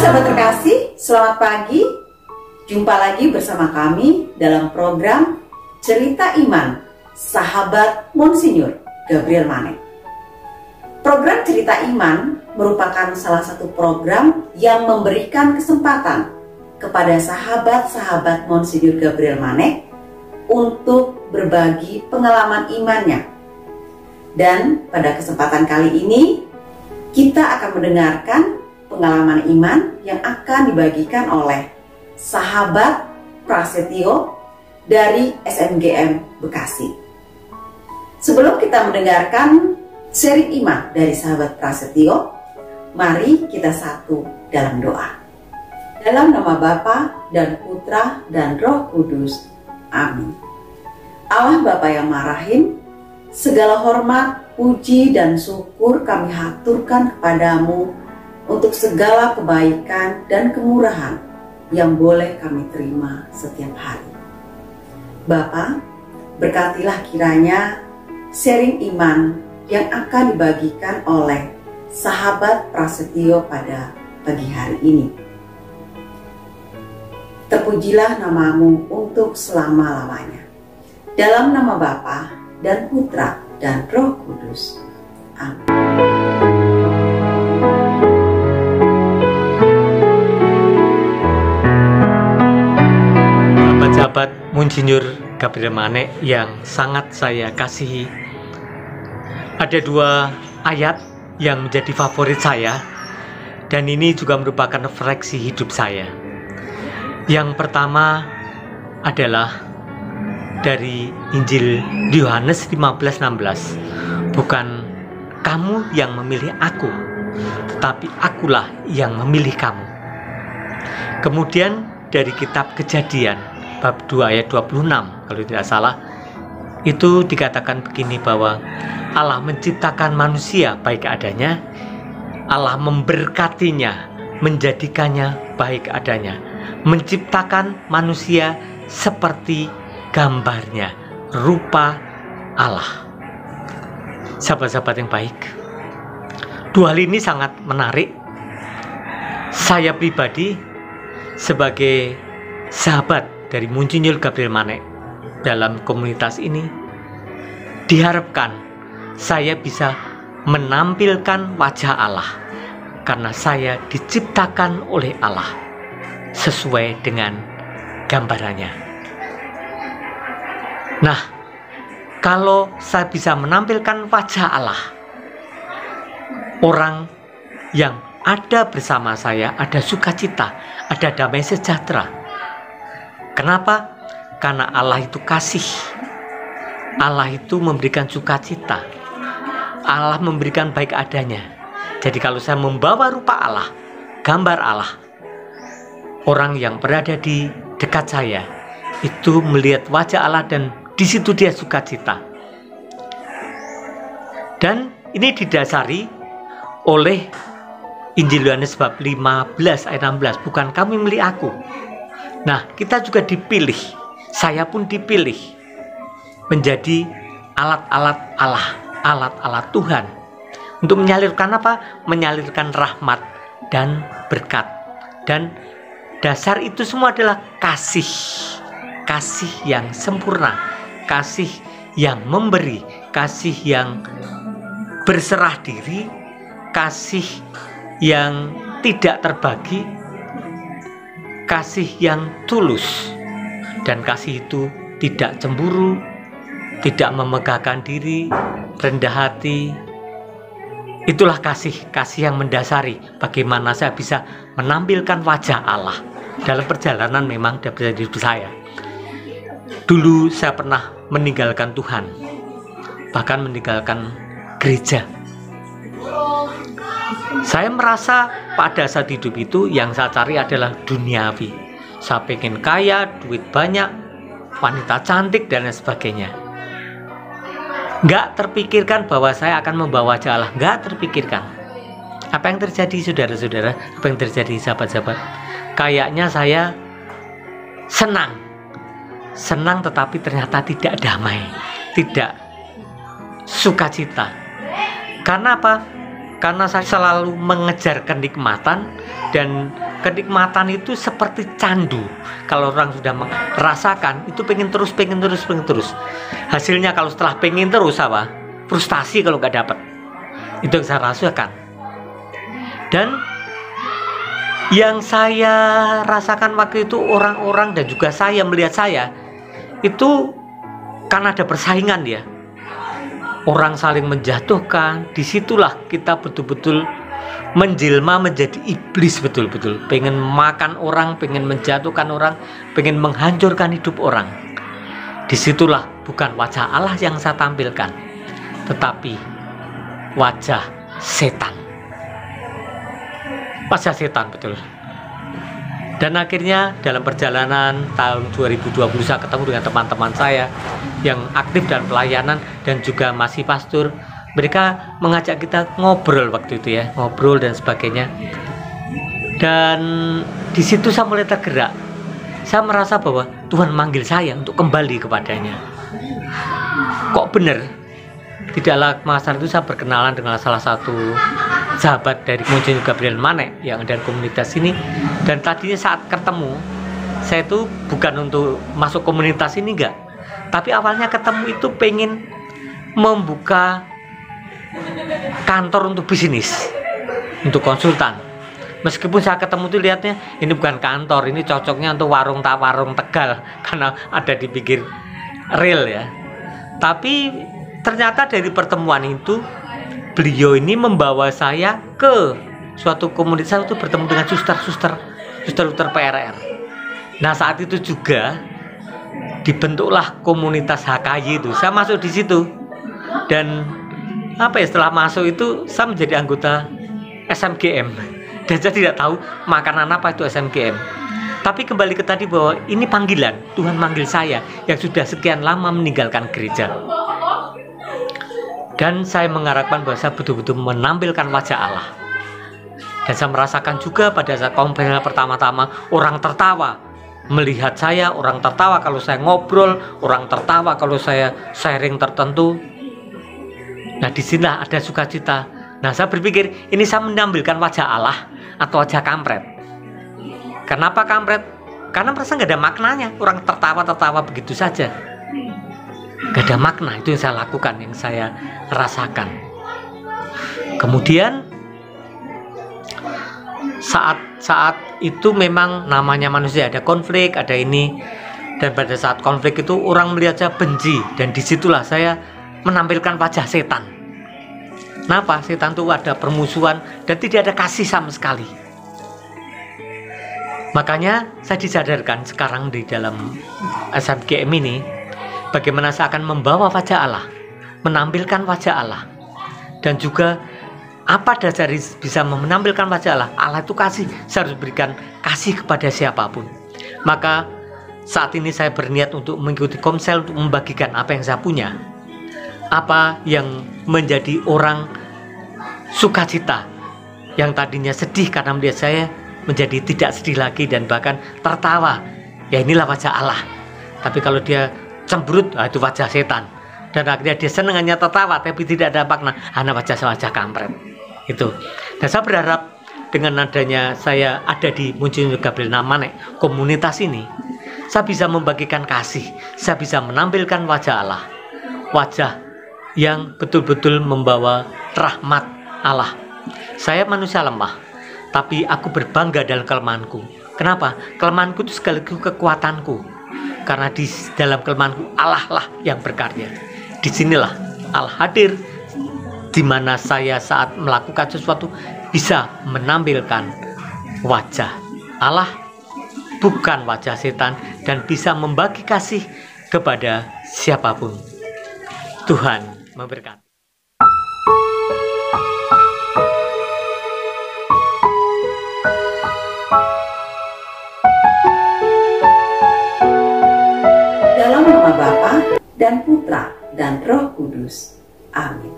sahabat terkasih, selamat pagi. Jumpa lagi bersama kami dalam program Cerita Iman, sahabat Monsinyur Gabriel Manek. Program Cerita Iman merupakan salah satu program yang memberikan kesempatan kepada sahabat-sahabat Monsinyur Gabriel Manek untuk berbagi pengalaman imannya. Dan pada kesempatan kali ini, kita akan mendengarkan pengalaman iman yang akan dibagikan oleh sahabat Prasetyo dari SMGM Bekasi. Sebelum kita mendengarkan seri iman dari sahabat Prasetyo, mari kita satu dalam doa. Dalam nama Bapa dan Putra dan Roh Kudus. Amin. Allah Bapa yang Maha Rahim, segala hormat, puji dan syukur kami haturkan kepadamu untuk segala kebaikan dan kemurahan yang boleh kami terima setiap hari. Bapa, berkatilah kiranya sharing iman yang akan dibagikan oleh sahabat Prasetyo pada pagi hari ini. Terpujilah namamu untuk selama-lamanya. Dalam nama Bapa dan Putra dan Roh Kudus. Amin. Sahabat Monsinyur Gabriel Manek yang sangat saya kasihi, ada dua ayat yang menjadi favorit saya, dan ini juga merupakan refleksi hidup saya. Yang pertama adalah dari Injil Yohanes 15:16. Bukan kamu yang memilih aku, tetapi akulah yang memilih kamu. Kemudian dari kitab Kejadian bab 2 ayat 26 kalau tidak salah, itu dikatakan begini bahwa Allah menciptakan manusia baik adanya, Allah memberkatinya, menjadikannya baik adanya, menciptakan manusia seperti gambarnya, rupa Allah. Sahabat-sahabat yang baik, dua hal ini sangat menarik. Saya pribadi sebagai sahabat dari Monsinyur Gabriel Manek dalam komunitas ini, diharapkan saya bisa menampilkan wajah Allah karena saya diciptakan oleh Allah sesuai dengan gambarannya. Nah, kalau saya bisa menampilkan wajah Allah, orang yang ada bersama saya ada sukacita, ada damai sejahtera. Kenapa? Karena Allah itu kasih. Allah itu memberikan sukacita. Allah memberikan baik adanya. Jadi kalau saya membawa rupa Allah, gambar Allah, orang yang berada di dekat saya itu melihat wajah Allah dan di situ dia sukacita. Dan ini didasari oleh Injil Yohanes bab 15 ayat 16. Bukan kamu milih aku. Nah, kita juga dipilih. Saya pun dipilih menjadi alat-alat Allah, alat-alat Tuhan untuk menyalurkan apa? Menyalurkan rahmat dan berkat. Dan dasar itu semua adalah kasih. Kasih yang sempurna, kasih yang memberi, kasih yang berserah diri, kasih yang tidak terbagi, kasih yang tulus. Dan kasih itu tidak cemburu, tidak memegahkan diri, rendah hati. Itulah kasih yang mendasari bagaimana saya bisa menampilkan wajah Allah dalam perjalanan memang dalam hidup saya. Dulu saya pernah meninggalkan Tuhan, bahkan meninggalkan gereja. Saya merasa pada saat hidup itu yang saya cari adalah duniawi. Saya pengen kaya, duit banyak, wanita cantik dan lain sebagainya. Nggak terpikirkan bahwa saya akan membawa wajah Allah. Nggak terpikirkan. Apa yang terjadi saudara-saudara? Apa yang terjadi sahabat-sahabat? Kayaknya saya senang tetapi ternyata tidak damai, tidak sukacita. Karena apa? Karena saya selalu mengejar kenikmatan, dan kenikmatan itu seperti candu. Kalau orang sudah merasakan itu pengen terus. Hasilnya kalau setelah pengen terus apa? Frustasi kalau nggak dapat. Itu yang saya rasakan. Dan yang saya rasakan waktu itu orang-orang dan juga saya melihat saya itu karena ada persaingan ya. Orang saling menjatuhkan. Disitulah kita betul-betul menjelma menjadi iblis betul-betul, pengen makan orang, pengen menjatuhkan orang, pengen menghancurkan hidup orang. Disitulah bukan wajah Allah yang saya tampilkan, tetapi wajah setan. Wajah setan betul. Dan akhirnya dalam perjalanan tahun 2020 saya ketemu dengan teman-teman saya yang aktif dalam pelayanan dan juga masih pastor. Mereka mengajak kita ngobrol waktu itu ya, ngobrol dan sebagainya. Dan di situ saya mulai tergerak. Saya merasa bahwa Tuhan manggil saya untuk kembali kepadanya. Kok benar? Tidaklah masa itu saya berkenalan dengan salah satu sahabat dari Monsinyur Gabriel Manek yang ada di komunitas ini. Dan tadinya saat ketemu, saya itu bukan untuk masuk komunitas ini enggak. Tapi awalnya ketemu itu pengen membuka kantor untuk bisnis, untuk konsultan. Meskipun saya ketemu tuh lihatnya ini bukan kantor, ini cocoknya untuk warung Tegal karena ada di pinggir rel ya. Tapi ternyata dari pertemuan itu beliau ini membawa saya ke suatu komunitas untuk bertemu dengan suster PRR. Nah saat itu juga dibentuklah komunitas HKY itu. Saya masuk di situ dan setelah masuk itu saya menjadi anggota SMGM dan saya tidak tahu makanan apa itu SMGM. Tapi kembali ke tadi bahwa ini panggilan, Tuhan manggil saya yang sudah sekian lama meninggalkan gereja. Dan saya mengharapkan bahwa saya betul-betul menampilkan wajah Allah. Dan saya merasakan juga pada saat konferensi pertama-tama orang tertawa melihat saya, orang tertawa kalau saya ngobrol, orang tertawa kalau saya sharing tertentu. Nah disinilah ada sukacita. Nah saya berpikir ini saya menampilkan wajah Allah atau wajah kampret. Kenapa kampret? Karena merasa nggak ada maknanya. Orang tertawa begitu saja, nggak ada makna. Itu yang saya lakukan, yang saya rasakan. Kemudian saat itu memang namanya manusia, ada konflik, ada ini. Dan pada saat konflik itu orang melihat saya benci. Dan disitulah saya menampilkan wajah setan. Kenapa? Setan itu ada permusuhan dan tidak ada kasih sama sekali. Makanya saya disadarkan sekarang di dalam SMGM ini bagaimana saya akan membawa wajah Allah, menampilkan wajah Allah. Dan juga apa dasar bisa menampilkan wajah Allah? Allah itu kasih, saya harus berikan kasih kepada siapapun. Maka saat ini saya berniat untuk mengikuti Komsel untuk membagikan apa yang saya punya. Apa yang menjadi orang sukacita, yang tadinya sedih karena melihat saya menjadi tidak sedih lagi dan bahkan tertawa. Ya inilah wajah Allah. Tapi kalau dia cemberut, itu wajah setan. Dan akhirnya dia senang hanya tertawa tapi tidak ada makna, hanya wajah kampret. Itu. Dan saya berharap dengan adanya saya ada di Monsinyur Gabriel Manek komunitas ini, saya bisa membagikan kasih, saya bisa menampilkan wajah Allah, wajah yang betul-betul membawa rahmat Allah. Saya manusia lemah, tapi aku berbangga dalam kelemahanku. Kenapa? Kelemahanku itu sekaligus kekuatanku. Karena di dalam kelemahanku Allah lah yang berkarya. Disinilah Allah hadir, di mana saya saat melakukan sesuatu bisa menampilkan wajah Allah, bukan wajah setan, dan bisa membagi kasih kepada siapapun. Tuhan memberkati. Dalam nama Bapa dan Putra dan Roh Kudus. Amin.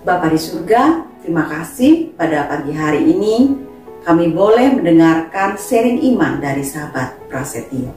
Bapa di surga, terima kasih pada pagi hari ini kami boleh mendengarkan sharing iman dari sahabat Prasetyo.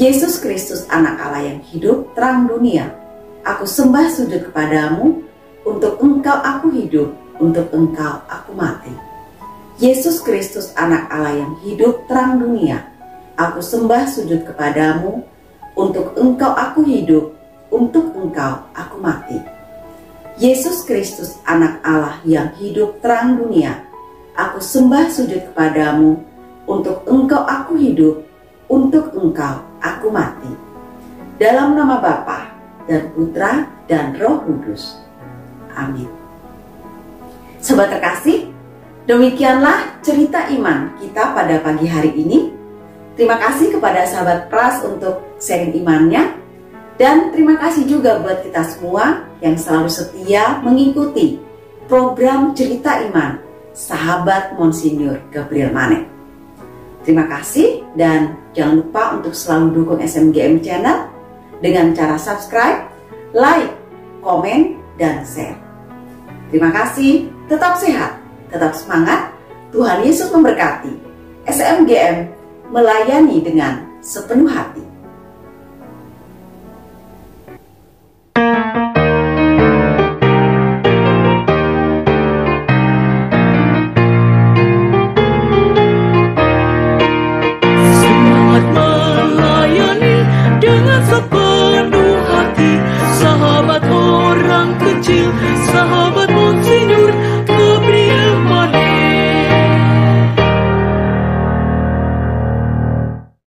Yesus Kristus, anak Allah yang hidup, terang dunia, aku sembah sujud kepadamu, untuk Engkau aku hidup, untuk Engkau aku mati. Yesus Kristus anak Allah yang hidup terang dunia, aku sembah sujud kepadamu, untuk Engkau aku hidup, untuk Engkau aku mati. Yesus Kristus anak Allah yang hidup terang dunia, aku sembah sujud kepadamu, untuk Engkau aku hidup, untuk Engkau aku mati. Dalam nama Bapa dan Putra dan Roh Kudus. Amin. Sobat terkasih, demikianlah cerita iman kita pada pagi hari ini. Terima kasih kepada sahabat Pras untuk sharing imannya. Dan terima kasih juga buat kita semua yang selalu setia mengikuti program cerita iman Sahabat Monsinyur Gabriel Manek. Terima kasih dan jangan lupa untuk selalu dukung SMGM Channel dengan cara subscribe, like, komen, dan share. Terima kasih, tetap sehat, tetap semangat, Tuhan Yesus memberkati. SMGM melayani dengan sepenuh hati.